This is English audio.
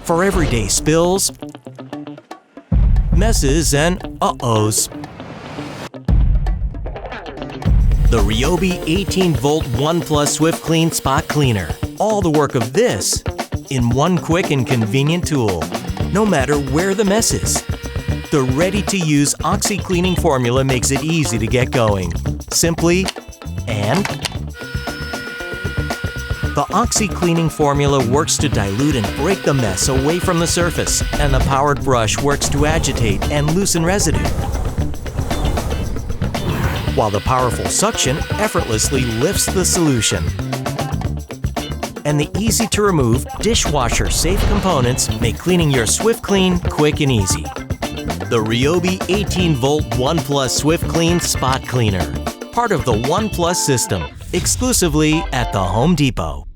for everyday spills, messes, and uh-ohs. The RYOBI 18V ONE SWIFTClean Spot Cleaner. All the work of this in one quick and convenient tool, no matter where the mess is. The ready-to-use Oxy cleaning formula makes it easy to get going. Simply and the Oxy cleaning formula works to dilute and break the mess away from the surface, and the powered brush works to agitate and loosen residue, while the powerful suction effortlessly lifts the solution. And the easy-to-remove, dishwasher-safe components make cleaning your SwiftClean quick and easy. The RYOBI 18V ONE SWIFTClean Spot Cleaner, part of the ONE+ system, exclusively at the Home Depot.